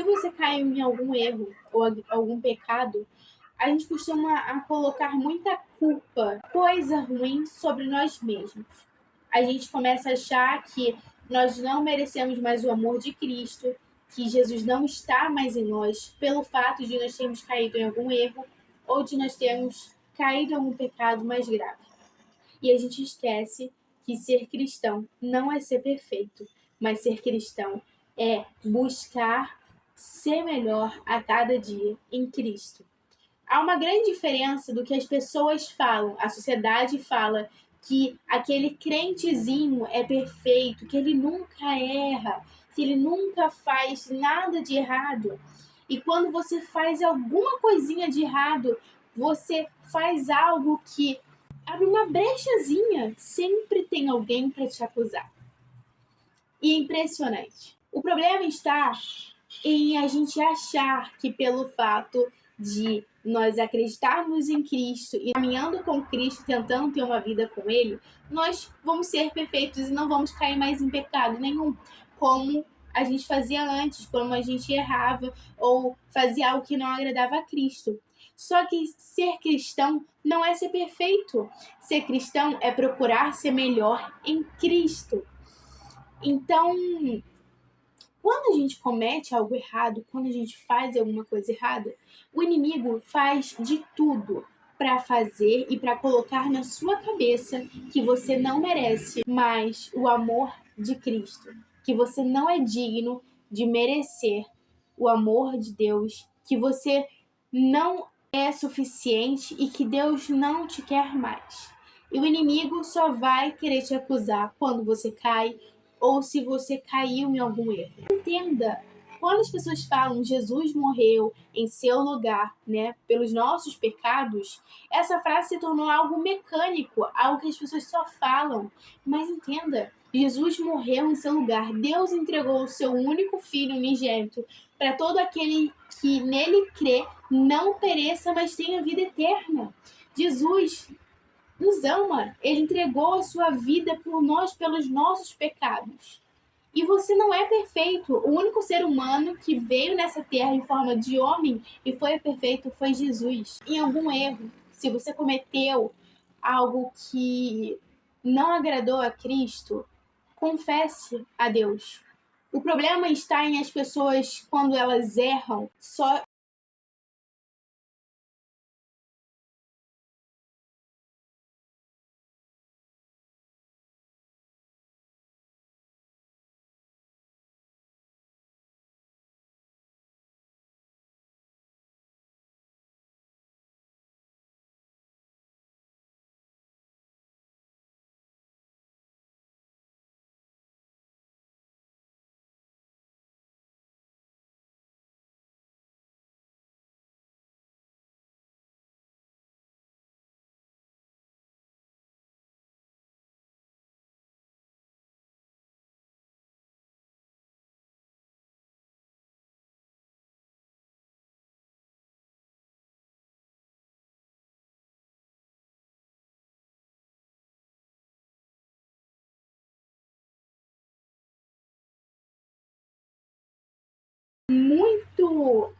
você cai em algum erro ou algum pecado, a gente costuma colocar muita culpa, coisa ruim sobre nós mesmos. A gente começa a achar que nós não merecemos mais o amor de Cristo, que Jesus não está mais em nós, pelo fato de nós termos caído em algum erro ou de nós termos caído em algum pecado mais grave. E a gente esquece que ser cristão não é ser perfeito, mas ser cristão é buscar ser melhor a cada dia em Cristo. Há uma grande diferença do que as pessoas falam. A sociedade fala que aquele crentezinho é perfeito, que ele nunca erra, que ele nunca faz nada de errado. E quando você faz alguma coisinha de errado, você faz algo que abre uma brechazinha, sempre tem alguém para te acusar. E é impressionante. O problema está em a gente achar que pelo fato de nós acreditarmos em Cristo e caminhando com Cristo, tentando ter uma vida com Ele, nós vamos ser perfeitos e não vamos cair mais em pecado nenhum, como a gente fazia antes, como a gente errava ou fazia algo que não agradava a Cristo. Só que ser cristão não é ser perfeito. Ser cristão é procurar ser melhor em Cristo. Então, quando a gente comete algo errado, quando a gente faz alguma coisa errada, o inimigo faz de tudo para fazer e para colocar na sua cabeça que você não merece mais o amor de Cristo, que você não é digno de merecer o amor de Deus, que você não é suficiente e que Deus não te quer mais. E o inimigo só vai querer te acusar quando você cai ou se você caiu em algum erro. Entenda, quando as pessoas falam Jesus morreu em seu lugar, né, pelos nossos pecados, essa frase se tornou algo mecânico, algo que as pessoas só falam. Mas entenda, Jesus morreu em seu lugar. Deus entregou o seu único filho unigênito para todo aquele que nele crê não pereça, mas tenha vida eterna. Jesus nos ama, ele entregou a sua vida por nós, pelos nossos pecados. E você não é perfeito. O único ser humano que veio nessa terra em forma de homem e foi perfeito foi Jesus. Em algum erro, se você cometeu algo que não agradou a Cristo, confesse a Deus. O problema está em as pessoas, quando elas erram, só muito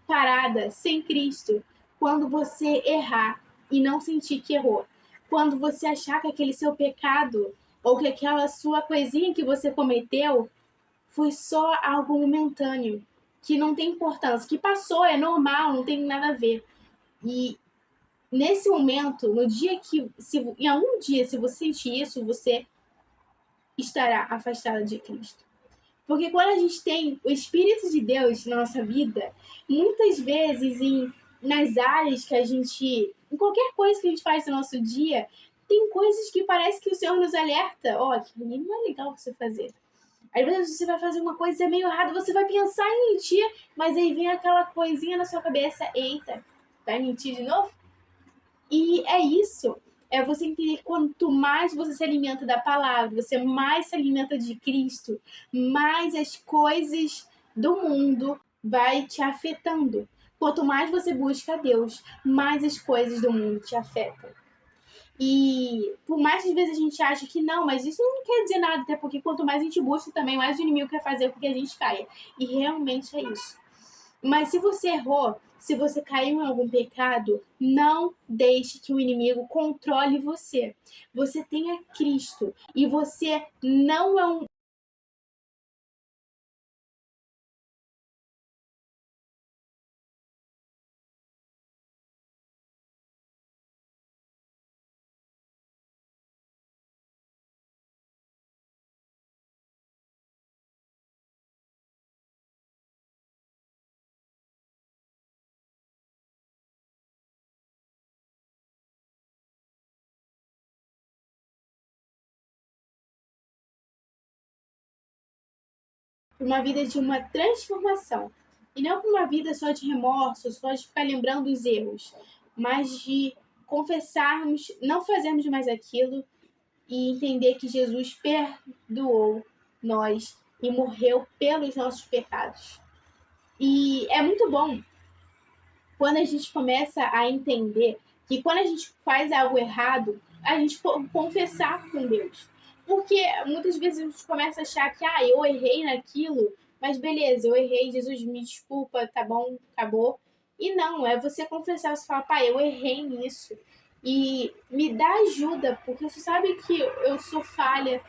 parada sem Cristo quando você errar e não sentir que errou. Quando você achar que aquele seu pecado ou que aquela sua coisinha que você cometeu foi só algo momentâneo, que não tem importância, que passou, é normal, não tem nada a ver. E nesse momento, no dia que, se em algum dia, se você sentir isso, você estará afastada de Cristo. Porque quando a gente tem o Espírito de Deus na nossa vida, muitas vezes nas áreas que a gente, em qualquer coisa que a gente faz no nosso dia, tem coisas que parece que o Senhor nos alerta. Ó, aquilo ali não é legal você fazer. Às vezes você vai fazer uma coisa meio errada, você vai pensar em mentir, mas aí vem aquela coisinha na sua cabeça, eita, vai mentir de novo? E é isso. É você entender que quanto mais você se alimenta da palavra, você mais se alimenta de Cristo, mais as coisas do mundo vai te afetando. Quanto mais você busca Deus, mais as coisas do mundo te afetam. E por mais que às vezes a gente ache que não, mas isso não quer dizer nada, até porque quanto mais a gente busca também, mais o inimigo quer fazer com que a gente caia. E realmente é isso. Mas se você errou, se você caiu em algum pecado, não deixe que o inimigo controle você. Você tem a Cristo e você não é uma vida de uma transformação. E não uma vida só de remorso, só de ficar lembrando os erros, mas de confessarmos, não fazermos mais aquilo e entender que Jesus perdoou nós e morreu pelos nossos pecados. E é muito bom quando a gente começa a entender que quando a gente faz algo errado, a gente confessar com Deus. Porque muitas vezes a gente começa a achar que, eu errei naquilo, mas beleza, eu errei, Jesus me desculpa, tá bom, acabou. E não, é você confessar, você falar, pai, eu errei nisso. E me dá ajuda, porque você sabe que eu sou falha,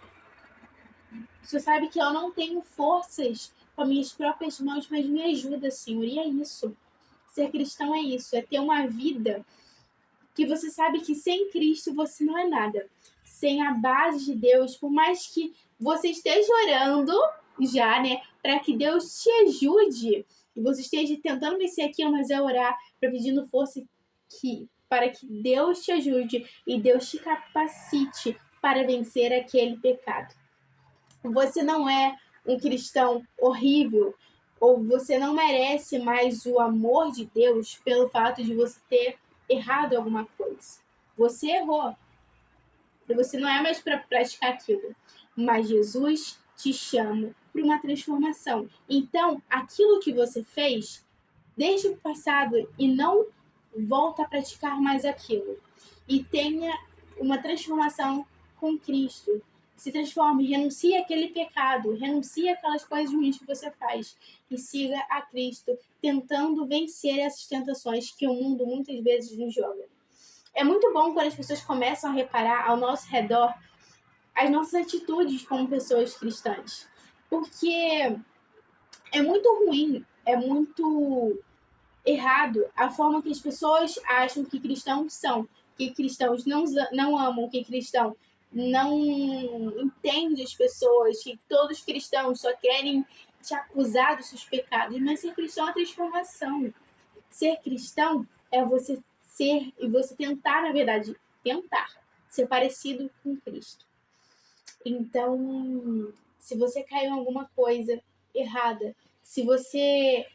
você sabe que eu não tenho forças com as minhas próprias mãos, mas me ajuda, Senhor. E é isso. Ser cristão é isso, é ter uma vida que você sabe que sem Cristo você não é nada. Sem a base de Deus, por mais que você esteja orando já, né, para que Deus te ajude, e você esteja tentando vencer aquilo, mas é orar, para pedindo força para que Deus te ajude e Deus te capacite para vencer aquele pecado. Você não é um cristão horrível, ou você não merece mais o amor de Deus pelo fato de você ter errado alguma coisa. Você errou. Você não é mais para praticar aquilo. Mas Jesus te chama para uma transformação. Então, aquilo que você fez, deixe o passado e não volta a praticar mais aquilo. E tenha uma transformação com Cristo. Se transforme, renuncie àquele pecado, renuncie àquelas coisas ruins que você faz e siga a Cristo, tentando vencer essas tentações que o mundo muitas vezes nos joga. É muito bom quando as pessoas começam a reparar ao nosso redor as nossas atitudes como pessoas cristãs, porque é muito ruim, é muito errado a forma que as pessoas acham que cristãos são, que cristãos não amam, que cristão não entende as pessoas, que todos os cristãos só querem te acusar dos seus pecados, mas ser cristão é transformação. Ser cristão é você ser e você tentar, na verdade, tentar ser parecido com Cristo. Então, se você caiu em alguma coisa errada, se você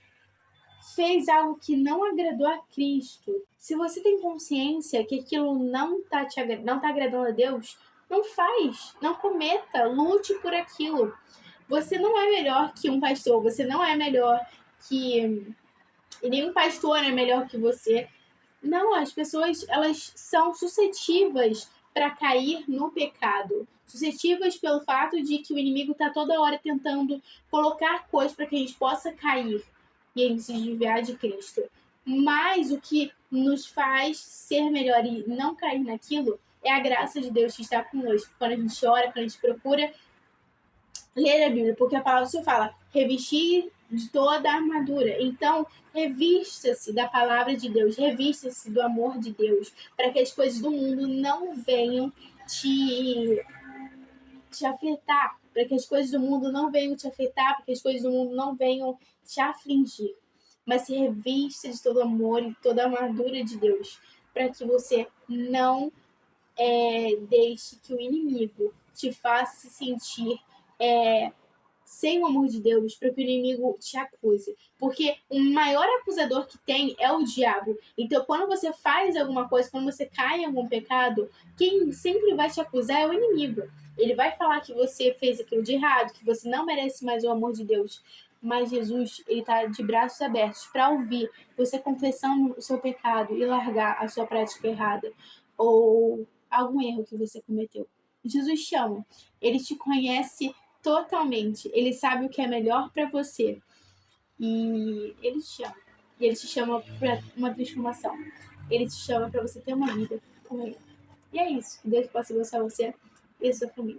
fez algo que não agradou a Cristo, se você tem consciência que aquilo não tá agradando a Deus, não faz, não cometa, lute por aquilo. Você não é melhor que um pastor, você não é melhor que e nenhum pastor é melhor que você. Não, as pessoas elas são suscetíveis para cair no pecado, suscetíveis pelo fato de que o inimigo está toda hora tentando colocar coisas para que a gente possa cair e a gente se desviar de Cristo. Mas o que nos faz ser melhor e não cair naquilo é a graça de Deus que está conosco. Quando a gente ora, quando a gente procura ler a Bíblia, porque a palavra do Senhor fala revestir de toda a armadura. Então, revista-se da palavra de Deus, revista-se do amor de Deus, para que as coisas do mundo não venham te afetar, para que as coisas do mundo não venham te afetar, para que as coisas do mundo não venham te afligir. Mas se revista de todo amor e toda a armadura de Deus, para que você não deixe que o inimigo te faça se sentir sem o amor de Deus, para que o inimigo te acuse. Porque o maior acusador que tem é o diabo. Então, quando você faz alguma coisa, quando você cai em algum pecado, quem sempre vai te acusar é o inimigo. Ele vai falar que você fez aquilo de errado, que você não merece mais o amor de Deus. Mas Jesus, ele está de braços abertos para ouvir você confessando o seu pecado e largar a sua prática errada. Ou algum erro que você cometeu. Jesus te ama. Ele te conhece totalmente. Ele sabe o que é melhor para você. E ele te chama. E ele te chama para uma transformação. Ele te chama para você ter uma vida com ele. E é isso. Que Deus possa abençoar você e a sua família.